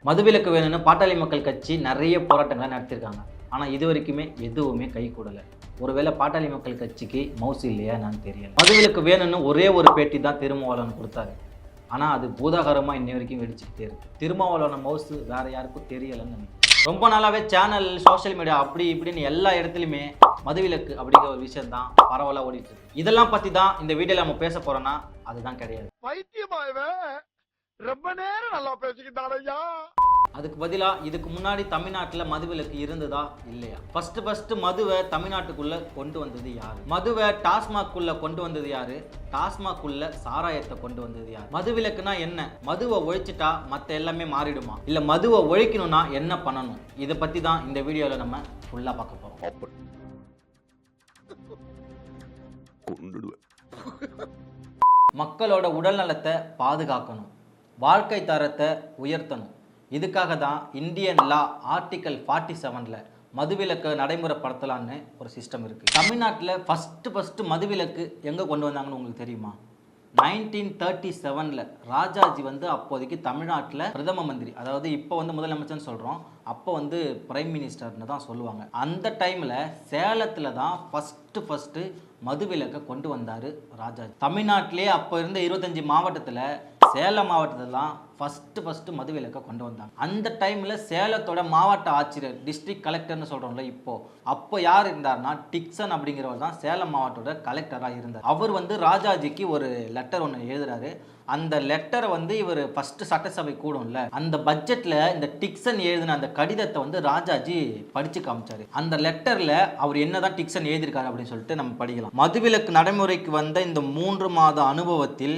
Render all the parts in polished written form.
மதுவிலக்கு வேணும்னு பாட்டாளி மக்கள் கட்சி நிறைய போராட்டங்களை நடத்திருக்காங்க. ஆனால் இது வரைக்குமே எதுவுமே கை கூடலை. ஒருவேளை பாட்டாளி மக்கள் கட்சிக்கு மவுசு இல்லையா என்னன்னு தெரியல. மதுவிலக்கு வேணும்னு ஒரே ஒரு பேட்டி தான் திருமாவளவன் கொடுத்தாரு. ஆனால் அது பூதாகரமாக இன்னி வரைக்கும் வெடிச்சுக்கிட்டே இருக்கு. திருமாவளவன் மவுசு வேற யாருக்கும் தெரியலைன்னு நினைக்கிறேன். ரொம்ப நாளாவே சேனல், சோஷியல் மீடியா அப்படி இப்படின்னு எல்லா இடத்துலையுமே மதுவிலக்கு அப்படிங்கிற ஒரு விஷயம் தான் பரவலாக ஓடிட்டு இருக்கு. இதெல்லாம் பற்றி தான் இந்த வீடியோவில் நம்ம பேச போறோம்னா அதுதான் கிடையாது. ரொம்ப நேரம் நல்லா பேசிக்கிட்டாரையா. அதுக்கு பதிலாக இதுக்கு முன்னாடி தமிழ்நாட்டில் மதுவிலக்கு இருந்ததா இல்லையா? ஃபர்ஸ்ட் மதுவை தமிழ்நாட்டுக்குள்ள கொண்டு வந்தது யாரு? மதுவை டாஸ்மாக்குள்ள கொண்டு வந்தது யாரு? டாஸ்மாக்குள்ள சாராயத்தை கொண்டு வந்தது யாரு? மதுவிலக்குனா என்ன? மதுவை ஒழிச்சிட்டா மற்ற எல்லாமே மாறிடுமா? இல்ல மதுவை ஒழிக்கணும்னா என்ன பண்ணணும்? இதை பத்தி தான் இந்த வீடியோல நம்ம ஃபுல்லா பார்க்க போறோம். மக்களோட உடல் நலத்தை பாதுகாக்கணும், வாழ்க்கை தரத்தை உயர்த்தணும். இதுக்காக தான் இந்தியன் லா ஆர்டிக்கல் 47ல் மதுவிலக்கு நடைமுறைப்படுத்தலான்னு ஒரு சிஸ்டம் இருக்குது. தமிழ்நாட்டில் ஃபஸ்ட்டு மதுவிலக்கு எங்கே கொண்டு வந்தாங்கன்னு உங்களுக்கு தெரியுமா? 1937ல் ராஜாஜி அப்போதைக்கு தமிழ்நாட்டில் பிரதம மந்திரி, அதாவது இப்போ முதலமைச்சர்னு சொல்கிறோம், அப்போ பிரைம் மினிஸ்டர்னு தான் சொல்லுவாங்க. அந்த டைமில் சேலத்தில் தான் ஃபஸ்ட்டு மதுவிலக்கை கொண்டு வந்தார் ராஜாஜி. தமிழ்நாட்டிலே அப்போ இருந்த 25 மாவட்டத்தில் சேலம் மாவட்டத்தில் தான் ஃபஸ்ட்டு மதுவிலக்கை கொண்டு வந்தாங்க. அந்த டைமில் சேலத்தோட மாவட்ட ஆட்சியர், டிஸ்ட்ரிக்ட் கலெக்டர்னு சொல்கிறோம்ல அப்போ யார் இருந்தார்னா டிக்சன் அப்படிங்கிறவர் தான் சேலம் மாவட்டத்தோட கலெக்டராக இருந்தார். அவர் ராஜாஜிக்கு ஒரு லெட்டர் ஒன்று எழுதுறாரு. அந்த லெட்டரை இவர் ஃபஸ்ட்டு சட்டசபை கூடும்ல, அந்த பட்ஜெட்டில் இந்த டிக்சன் எழுதின அந்த கடிதத்தை ராஜாஜி படித்து காமிச்சாரு. அந்த லெட்டரில் அவர் என்னதான் டிக்சன் எழுதியிருக்காரு அப்படின்னு சொல்லிட்டு நம்ம படிக்கலாம். மதுவிலக்கு நடைமுறைக்கு வந்த இந்த 3 மாத அனுபவத்தில்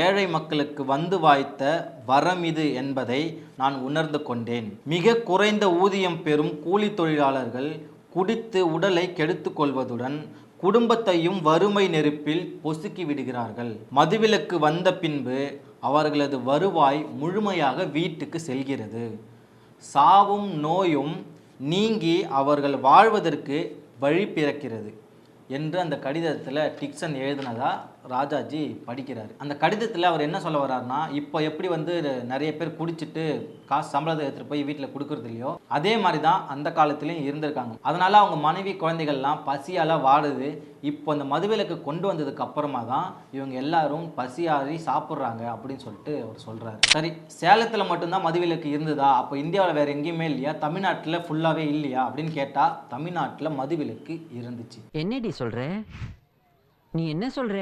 ஏழை மக்களுக்கு வாய்த்த வரம் இது என்பதை நான் உணர்ந்து கொண்டேன். மிக குறைந்த ஊதியம் பெறும் கூலி தொழிலாளர்கள் குடித்து உடலை கெடுத்து கொள்வதுடன் குடும்பத்தையும் வறுமை நெருப்பில் பொசுக்கி விடுகிறார்கள். மதுவிலக்கு வந்த பின்பு அவர்களது வருவாய் முழுமையாக வீட்டுக்கு செல்கிறது. சாவும் நோயும் நீங்கி அவர்கள் வாழ்வதற்கு வழி பிறக்கிறது என்று அந்த கடிதத்தில் டிக்சன் எழுதினதா ராஜாஜி படிக்கிறார். அந்த கடிதத்தில் அவர் என்ன சொல்ல வர்றாருன்னா, இப்போ எப்படி நிறைய பேர் குடிச்சிட்டு காசு சம்பளத்தை எடுத்துகிட்டு போய் வீட்டில் கொடுக்கறது இல்லையோ, அதே மாதிரி தான் அந்த காலத்துலேயும் இருந்திருக்காங்க. அதனால் அவங்க மனைவி குழந்தைகள்லாம் பசியால் வாடுது. இப்போ அந்த மதுவிலக்கு கொண்டு வந்ததுக்கு அப்புறமா தான் இவங்க எல்லாரும் பசியாறி சாப்பிட்றாங்க அப்படின்னு சொல்லிட்டு அவர் சொல்கிறாரு. சரி, சேலத்தில் மட்டும்தான் மதுவிலக்கு இருந்ததா? அப்போ இந்தியாவில் வேறு எங்கேயுமே இல்லையா? தமிழ்நாட்டில் ஃபுல்லாகவே இல்லையா அப்படின்னு கேட்டால் தமிழ்நாட்டில் மதுவிலக்கு இருந்துச்சு. என்னடி சொல்ற? நீ என்ன சொல்ற?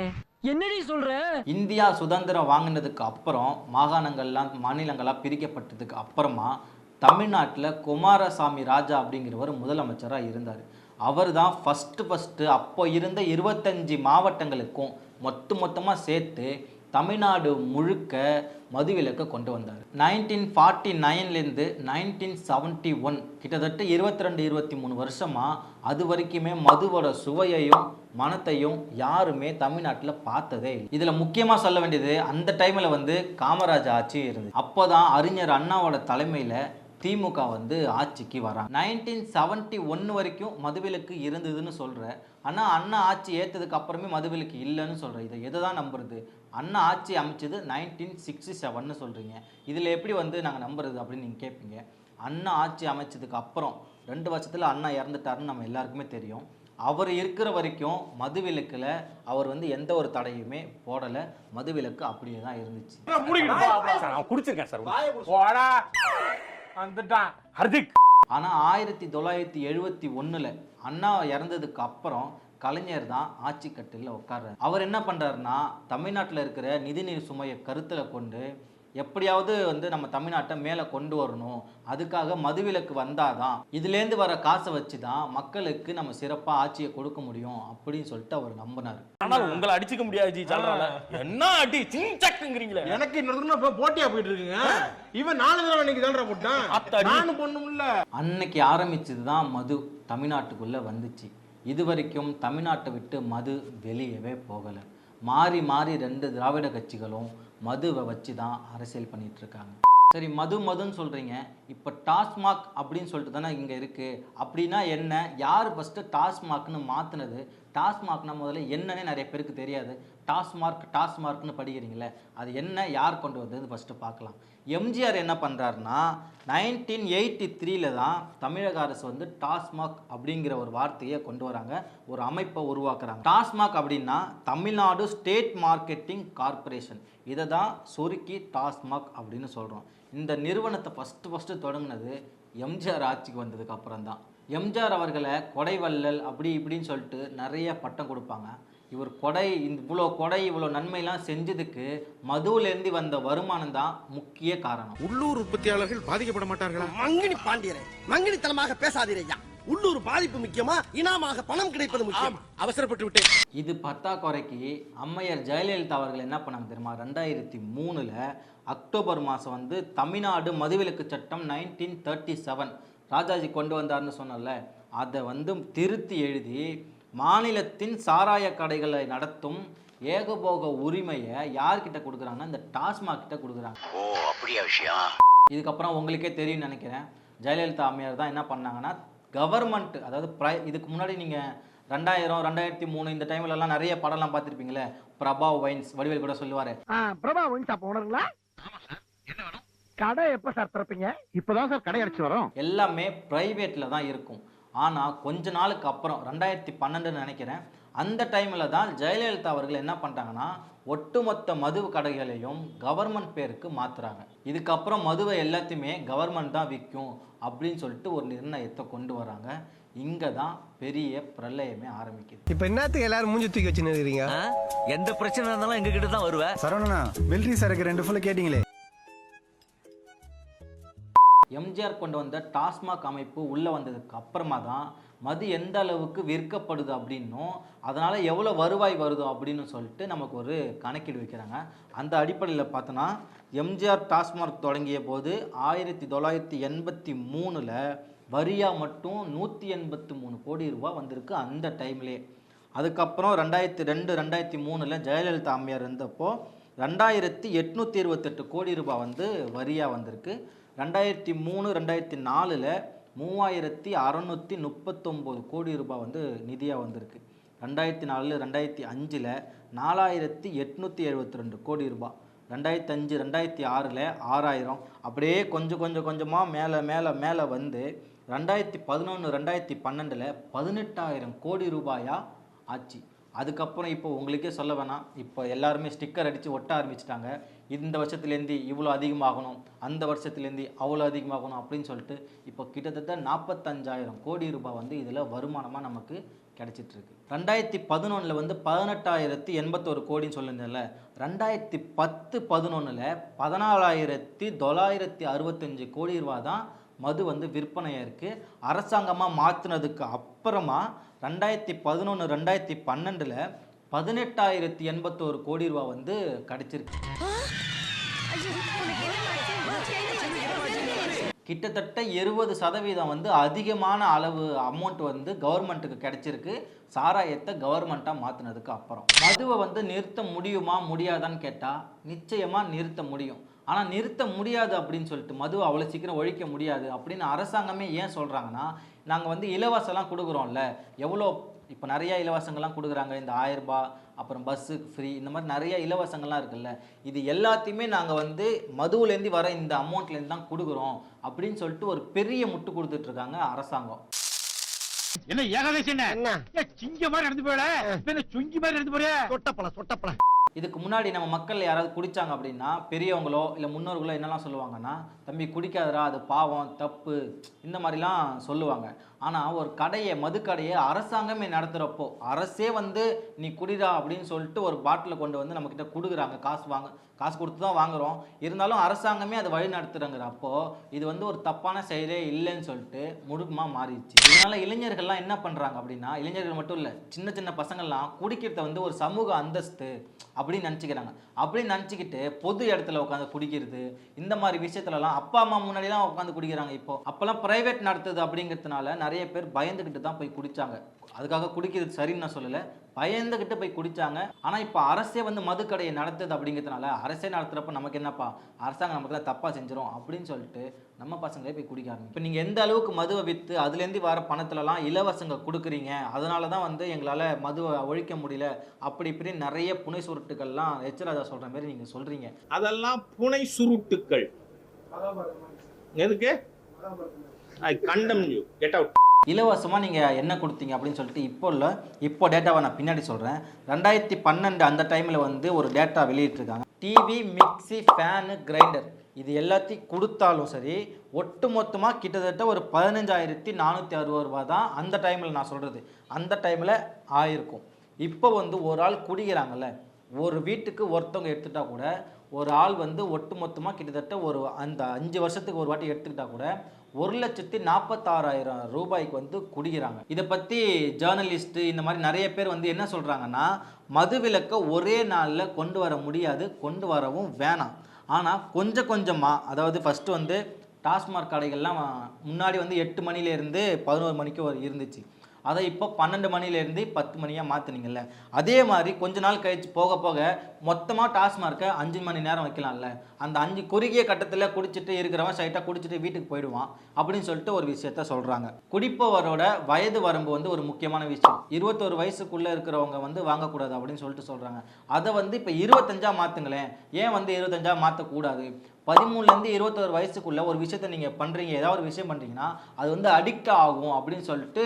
என்னடி சொல்ற? இந்தியா சுதந்திரம் வாங்கினதுக்கு அப்புறம் மாநிலங்கள்லாம் பிரிக்கப்பட்டதுக்கு அப்புறமா தமிழ்நாட்டில் குமாரசாமி ராஜா அப்படிங்கிறவர் முதலமைச்சராக இருந்தார். அவர் தான் ஃபஸ்ட்டு அப்போ இருந்த 25 மாவட்டங்களுக்கும் மொத்தமாக சேர்த்து தமிழ்நாடு முழுக்க மதுவிலக்கை கொண்டு வந்தார். 1949லேருந்து 1971 கிட்டத்தட்ட 22-23 வருஷமாக அது வரைக்குமே மதுவோட சுவையையும் மனத்தையும் யாருமே தமிழ்நாட்டில் பார்த்ததே இல்லை. இதில் முக்கியமாக சொல்ல வேண்டியது, அந்த டைமில் காமராஜ் ஆட்சி இருந்தது. அப்போ தான் அறிஞர் அண்ணாவோட தலைமையில் திமுக ஆட்சிக்கு வராங்க. 1971 வரைக்கும் மதுவிலக்கு இருந்ததுன்னு சொல்கிற, ஆனால் அண்ணா ஆட்சி ஏற்றதுக்கு அப்புறமே மதுவிலக்கு இல்லைன்னு சொல்கிறேன். இதை எதை தான் நம்புறது? அண்ணா ஆட்சி அமைச்சது 1967ன்னு சொல்கிறீங்க. இதில் எப்படி நாங்கள் நம்புறது அப்படின்னு நீங்கள் கேட்பீங்க. அண்ணா ஆட்சி அமைச்சதுக்கு அப்புறம் 2 வருஷத்தில் அண்ணா இறந்துட்டாருன்னு நம்ம எல்லாருக்குமே தெரியும். அவர் இருக்கிற வரைக்கும் மதுவிலக்கில் அவர் எந்த ஒரு தடையுமே போடலை. மதுவிலக்கு அப்படியே தான் இருந்துச்சு. ஆனால் 1971ல் அண்ணா இறந்ததுக்கு அப்புறம் கலைஞர் தான் ஆட்சி கட்டிலில் உட்கார்றாரு. அவர் என்ன பண்ணுறாருன்னா, தமிழ்நாட்டில் இருக்கிற நிதிநீர் சுமையை கருத்தில் கொண்டு எப்படியாவது நம்ம தமிழ்நாட்டை மேலே கொண்டு வரணும், அதுக்காக மதுவிலக்கு வந்தாதான் இதுலேருந்து வர காசை வச்சு தான் மக்களுக்கு நம்ம சிறப்பாக ஆட்சியை கொடுக்க முடியும் அப்படின்னு சொல்லிட்டு அவர் நம்பினார். ஆனால் உங்களை அடிச்சுக்க முடியாது. என்ன அடி சிங்கிறீங்களே, எனக்கு இன்னொரு போட்டியா போயிட்டு இருக்குங்க. இவன் 4 தடவை இன்னைக்கு தான்டா போட்டான், நானும் பொண்ணுமில்ல. அன்னைக்கு ஆரம்பிச்சது தான் மது தமிழ்நாட்டுக்குள்ளே வந்துச்சு. இது வரைக்கும் தமிழ்நாட்டை விட்டு மது வெளியவே போகலை. மாறி 2 திராவிட கட்சிகளும் மதுவை வச்சு தான் அரசியல் பண்ணிட்டு இருக்காங்க. சரி, மதுன்னு சொல்கிறீங்க, இப்போ டாஸ்மாக் அப்படின்னு சொல்லிட்டு தானே இங்கே இருக்குது. அப்படின்னா என்ன? யார் ஃபஸ்ட்டு டாஸ்மாக்னு மாற்றினது? டாஸ்மாக்னா முதல்ல என்னன்னே நிறைய பேருக்கு தெரியாது. டாஸ்மார்க்னு படிக்கிறீங்களே, அது என்ன, யார் கொண்டு வந்தது ஃபஸ்ட்டு பார்க்கலாம். எம்ஜிஆர் என்ன பண்ணுறாருன்னா 1983 தான் தமிழக அரசு வந்து டாஸ்மாக் அப்படிங்கிற ஒரு வார்த்தையை கொண்டு வராங்க, ஒரு அமைப்பை உருவாக்குறாங்க. டாஸ்மாக் அப்படின்னா தமிழ்நாடு ஸ்டேட் மார்க்கெட்டிங் கார்பரேஷன், இதை தான் சுருக்கி டாஸ்மாக் அப்படின்னு சொல்கிறோம். இந்த நிறுவனத்தை ஃபஸ்ட்டு தொடங்கினது எம்ஜிஆர் ஆட்சிக்கு வந்ததுக்கு அப்புறம் தான். எம்ஜிஆர் அவர்களை கொடைவள்ளல் அப்படி இப்படின்னு சொல்லிட்டு நிறைய பட்டம் கொடுப்பாங்க. இவர் இவ்வளோ நன்மையெல்லாம் செஞ்சதுக்கு மதுவிலேருந்து வந்த வருமானம் தான் முக்கிய காரணம். உள்ளூர் உற்பத்தியாளர்கள் பாதிக்கப்பட மாட்டார்களா? மங்கினி பாண்டியரே, மங்கினித்தனமாக பேசாதீரையா. உள்ளூர் பாதிப்பு முக்கியமா, இனாமாக பணம் கிடைப்பது முக்கியம். அவசரப்பட்டு விட்டேன். இது பத்தாக்குறைக்கு அம்மையார் ஜெயலலிதா அவர்கள் என்ன பண்ணாங்க தெரியுமா? 2003 அக்டோபர் மாதம் வந்து தமிழ்நாடு மதுவிலக்கு சட்டம் 1937 ராஜாஜி கொண்டு வந்தார்னு சொன்னல, அதை வந்து திருத்தி எழுதி மாநிலத்தின் சாராய கடைகளை நடத்தும் ஏகபோக உரிமையை யார்கிட்ட கொடுக்குறாங்கன்னா இந்த டாஸ்மாக் கிட்ட கொடுக்குறாங்க. ஓ, அப்படியா விஷயம்? இதுக்கப்புறம் உங்களுக்கே தெரியும்னு நினைக்கிறேன், ஜெயலலிதா அம்மையார் தான் என்ன பண்ணாங்கன்னா கவர்மெண்ட், அதாவது இதுக்கு முன்னாடி நீங்கள் 2000 2003 இந்த டைம்லலாம் நிறைய படம்லாம் பார்த்துருப்பீங்களே, பிரபா வைன்ஸ், வடிவேல் கூட சொல்லுவார், பிரபா ஒயின்ஸ் அப்ப உணர்ங்களா? கடை எப்ப சார் திறப்பீங்க? இப்பதான் சார் கடை அடிச்சு வரோம். எல்லாமே பிரைவேட்டில் தான் இருக்கும். ஆனால் கொஞ்ச நாளுக்கு அப்புறம் 2012 நினைக்கிறேன், அந்த டைமில் தான் ஜெயலலிதா அவர்கள் என்ன பண்ணுறாங்கன்னா ஒட்டுமொத்த மது கடைகளையும் கவர்மெண்ட் பேருக்கு மாற்றுறாங்க. இதுக்கப்புறம் மதுவை எல்லாத்தையுமே கவர்மெண்ட் தான் விற்கும் அப்படின்னு சொல்லிட்டு ஒரு நிர்ணயத்தை கொண்டு வராங்க. இங்கே தான் பெரிய பிரளயமே ஆரம்பிக்குது. இப்ப என்னத்துக்கு எல்லாரும் மூஞ்சி தூக்கி வச்சு நிற்கிறீங்க? எந்த பிரச்சனை இருந்தாலும் எங்க கிட்ட தான் வருவேன். சரவணா, மிலிட்டரி சரக்கு 2 ஃபுல்லா கேட்டீங்களே. எம்ஜிஆர் கொண்டு வந்த டாஸ்மாக் அமைப்பு உள்ளே வந்ததுக்கு அப்புறமா தான் மது எந்த அளவுக்கு விற்கப்படுது அப்படின்னும் அதனால் எவ்வளோ வருவாய் வருதோ அப்படின்னு சொல்லிட்டு நமக்கு ஒரு கணக்கீடு வைக்கிறாங்க. அந்த அடிப்படையில் பார்த்தோன்னா எம்ஜிஆர் டாஸ்மாக் தொடங்கிய போது 1983 வரியாக மட்டும் 183 கோடி ரூபாய் வந்திருக்கு அந்த டைம்லேயே. அதுக்கப்புறம் 2002 2003 ஜெயலலிதா அம்மையார் இருந்தப்போ 2828 கோடி ரூபாய் வந்து வரியாக வந்திருக்கு. 2003 2004 3639 கோடி ரூபாய் வந்து நிதியாக வந்திருக்கு. 2004 2005 4872 கோடி ரூபாய், 2005 2006 6000, அப்படியே கொஞ்சமாக மேலே வந்து 2011 2012 18,000 கோடி ரூபாயா ஆச்சு. அதுக்கப்புறம் இப்போ உங்களுக்கே சொல்ல வேணாம், இப்போ எல்லாருமே ஸ்டிக்கர் அடித்து ஒட்ட ஆரம்பிச்சிட்டாங்க. இந்த வருஷத்துலேருந்து இவ்வளோ அதிகமாகணும், அந்த வருஷத்துலேருந்து அவ்வளோ அதிகமாகணும் அப்படின்னு சொல்லிட்டு இப்போ கிட்டத்தட்ட 45,000 கோடி ரூபாய் வந்து இதில் வருமானமாக நமக்கு கிடைச்சிட்ருக்கு. 2011 வந்து 18,081 கோடின்னு சொல்லியிருந்தேன்ல, 2010-11 14,965 கோடி ரூபாய் தான் மது வந்து விற்பனையாக இருக்குது. அரசாங்கமாக மாற்றினதுக்கு அப்புறமா 2011 2012 18,081 கோடி ரூபாய் வந்து கிடைச்சிருக்கு. கிட்டத்தட்ட 20% வந்து அதிகமான அளவு அமௌண்ட் வந்து கவர்மெண்ட்டுக்கு கிடைச்சிருக்கு, சாராயத்தை கவர்மெண்ட்டாக மாற்றினதுக்கு அப்புறம். மதுவை வந்து நிறுத்த முடியுமா முடியாதான்னு கேட்டால் நிச்சயமாக நிறுத்த முடியும். ஆனால் நிறுத்த முடியாது அப்படின்னு சொல்லிட்டு மதுவை அவ்வளோ சீக்கிரம் ஒழிக்க முடியாது அப்படின்னு அரசாங்கமே ஏன் சொல்கிறாங்கன்னா, நாங்கள் வந்து இலவசம்லாம் கொடுக்குறோம்ல, எவ்வளோ இப்போ நிறையா இலவசங்கள்லாம் கொடுக்குறாங்க, இந்த 1000 ரூபாய், அப்புறம் பஸ்ஸுக்கு ஃப்ரீ, இந்த மாதிரி நிறைய இலவசங்கள்லாம் இருக்குல்ல, இது எல்லாத்தையுமே நாங்கள் வந்து மதுவிலேருந்து வர இந்த அமௌண்ட்லேருந்து தான் கொடுக்குறோம் அப்படின்னு சொல்லிட்டு ஒரு பெரிய முட்டு கொடுத்துட்ருக்காங்க அரசாங்கம். என்ன ஏகாதேசம் என்ன சிங்க மாதிரி நடந்து போயல, சுங்கி மாதிரி நடந்து போறியா? சொட்டப்பல இதுக்கு முன்னாடி நம்ம மக்கள் யாராவது குடித்தாங்க அப்படின்னா பெரியவங்களோ இல்லை முன்னோர்களோ என்னெல்லாம் சொல்லுவாங்கன்னா, தம்பி குடிக்காதரா, அது பாவம், தப்பு, இந்த மாதிரிலாம் சொல்லுவாங்க. ஆனால் ஒரு மது கடையை அரசாங்கமே நடத்துகிறப்போ, அரசே வந்து நீ குடிடா அப்படின்னு சொல்லிட்டு ஒரு பாட்டிலை கொண்டு வந்து நம்மக்கிட்ட கொடுக்குறாங்க, காசு கொடுத்து தான் வாங்குகிறோம், இருந்தாலும் அரசாங்கமே அதை வழி நடத்துகிறங்கிறப்போ இது வந்து ஒரு தப்பான செயலே இல்லைன்னு சொல்லிட்டு முழுக்கமாக மாறிடுச்சு. இதனால் இளைஞர்கள்லாம் என்ன பண்ணுறாங்க அப்படின்னா, இளைஞர்கள் மட்டும் இல்லை, சின்ன பசங்கள்லாம் குடிக்கிறத வந்து ஒரு சமூக அந்தஸ்து அப்படின்னு நினச்சிக்கிறாங்க. அப்படின்னு நினச்சிக்கிட்டு பொது இடத்துல உட்காந்து குடிக்கிறது, இந்த மாதிரி விஷயத்துலலாம் அப்பா அம்மா முன்னாடிலாம் உட்காந்து குடிக்கிறாங்க. அப்போல்லாம் ப்ரைவேட் நடத்துது அப்படிங்கிறதுனால நிறைய பேர் பயந்துக்கிட்டு தான் போய் குடித்தாங்க. அதுக்காக குடிக்கிறது சரின்னு நான் சொல்லலை, பயந்துக்கிட்டு போய் குடித்தாங்க. ஆனால் இப்போ அரசே வந்து மதுக்கடையை நடத்துது அப்படிங்கிறதுனால அரசே நடத்துகிறப்ப நமக்கு என்னப்பா, அரசாங்கம் நமக்கு தான் தப்பாக செஞ்சிடும் அப்படின்னு சொல்லிட்டு நம்ம பசங்களே போய் குடிக்க ஆரம்பிக்கும். இப்போ நீங்கள் எந்த அளவுக்கு மதுவை விற்று அதுலேருந்து வர பணத்துலலாம் இலவசங்க கொடுக்குறீங்க, அதனால தான் வந்து எங்களால் மதுவை ஒழிக்க முடியல அப்படி இப்படி நிறைய புனை சுருட்டுகள்லாம் எச்சராஜா சொல்கிற மாதிரி நீங்கள் சொல்கிறீங்க. அதெல்லாம் புனை சுருட்டுக்கள். எதுக்கு? ஐ கண்டெம் யூ, கெட் அவுட். இலவசமாக நீங்கள் என்ன கொடுத்தீங்க அப்படின்னு சொல்லிட்டு இப்போ டேட்டாவை நான் பின்னாடி சொல்கிறேன். 2012 அந்த டைமில் வந்து ஒரு டேட்டா வெளியிட்டிருக்காங்க. டிவி, மிக்சி, ஃபேனு, கிரைண்டர் இது எல்லாத்தையும் கொடுத்தாலும் சரி ஒட்டு மொத்தமாக கிட்டத்தட்ட ஒரு 15,460 ரூபா தான் அந்த டைமில் நான் சொல்கிறது, அந்த டைமில் ஆயிருக்கும். இப்போ வந்து ஒரு ஆள் குடிக்கிறாங்கல்ல, ஒரு வீட்டுக்கு ஒருத்தவங்க எடுத்துட்டா கூட ஒரு ஆள் வந்து ஒட்டு மொத்தமாக கிட்டத்தட்ட ஒரு அந்த 5 வருஷத்துக்கு ஒரு வாட்டி எடுத்துக்கிட்டா கூட 1,46,000 ரூபாய்க்கு வந்து குடிக்கிறாங்க. இதை பற்றி ஜேர்னலிஸ்ட்டு இந்த மாதிரி நிறைய பேர் வந்து என்ன சொல்கிறாங்கன்னா, மதுவிலக்கை ஒரே நாளில் கொண்டு வர முடியாது, கொண்டு வரவும் வேணாம். ஆனால் கொஞ்சம் கொஞ்சமாக, அதாவது ஃபஸ்ட்டு வந்து டாஸ்மாக் கடைகள்லாம் முன்னாடி வந்து 8 மணிலேருந்து 11 மணிக்கு இருந்துச்சு, அதை இப்போ 12 மணிலேருந்து 10 மணியாக மாற்றினீங்கல்ல, அதே மாதிரி கொஞ்ச நாள் கழிச்சு போக போக மொத்தமாக டாஸ்மார்க்கை 5 மணி நேரம் வைக்கலாம்ல. அந்த 5 குறுகிய கட்டத்தில் குடிச்சிட்டு இருக்கிறவன் சைட்டாக குடிச்சிட்டு வீட்டுக்கு போயிடுவான் அப்படின்னு சொல்லிட்டு ஒரு விஷயத்த சொல்கிறாங்க. குடிப்பவரோட வயது வரம்பு வந்து ஒரு முக்கியமான விஷயம். 21 வயசுக்குள்ளே இருக்கிறவங்க வந்து வாங்கக்கூடாது அப்படின்னு சொல்லிட்டு சொல்கிறாங்க. அதை வந்து இப்போ 25 மாற்றுங்களேன். ஏன் வந்து 25 மாற்றக்கூடாது? 13லேருந்து 21 வயசுக்குள்ளே ஒரு விஷயத்தை நீங்கள் பண்ணுறீங்க, ஏதாவது ஒரு விஷயம் பண்ணுறீங்கன்னா அது வந்து அடிக்ட் ஆகும் அப்படின்னு சொல்லிட்டு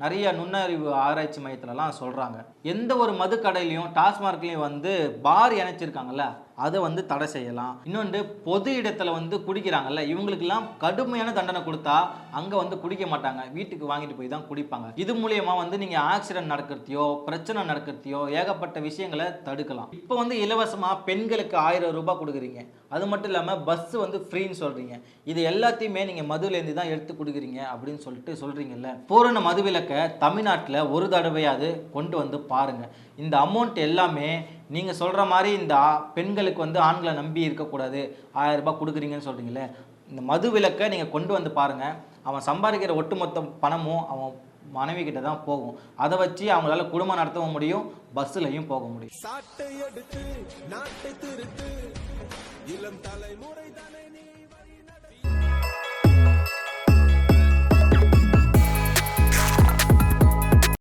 நிறைய நுண்ணறிவு ஆராய்ச்சி மையத்துலலாம் சொல்கிறாங்க. எந்த ஒரு மது கடையிலையும் டாஸ்மார்க்லேயும் வந்து பார் இணைச்சிருக்காங்கல்ல, அதை வந்து தடை செய்யலாம். இன்னொன்று பொது இடத்துல வந்து குடிக்கிறாங்கல்ல, இவங்களுக்கெல்லாம் கடுமையான தண்டனை கொடுத்தா அங்கே வந்து குடிக்க மாட்டாங்க, வீட்டுக்கு வாங்கிட்டு போய் தான் குடிப்பாங்க. இது மூலயமா வந்து நீங்கள் ஆக்சிடென்ட் நடக்கிறதையோ பிரச்சனை நடக்கிறதையோ ஏகப்பட்ட விஷயங்களை தடுக்கலாம். இப்போ வந்து இலவசமாக பெண்களுக்கு 1000 ரூபாய் கொடுக்குறீங்க, அது மட்டும் இல்லாமல் பஸ் வந்து ஃப்ரீன்னு சொல்கிறீங்க. இது எல்லாத்தையுமே நீங்கள் மதுவிலேருந்து தான் எடுத்து கொடுக்குறீங்க அப்படின்னு சொல்லிட்டு சொல்கிறீங்கல்ல. பூரண மதுவிலக்கை தமிழ்நாட்டில் ஒரு தடவையாவது கொண்டு வந்து பாருங்கள். இந்த அமௌண்ட் எல்லாமே நீங்கள் சொல்கிற மாதிரி இந்த பெண்களுக்கு வந்து ஆண்களை நம்பி இருக்கக்கூடாது, 1000 ரூபாய் கொடுக்குறீங்கன்னு சொல்கிறீங்களே, இந்த மது விலக்கை நீங்கள் கொண்டு வந்து பாருங்கள். அவன் சம்பாதிக்கிற ஒட்டுமொத்த பணமும் அவன் மனைவி கிட்ட தான் போகும். அதை வச்சு அவங்களால குடும்பம் நடத்தவும் முடியும், பஸ்ஸுலையும் போக முடியும்.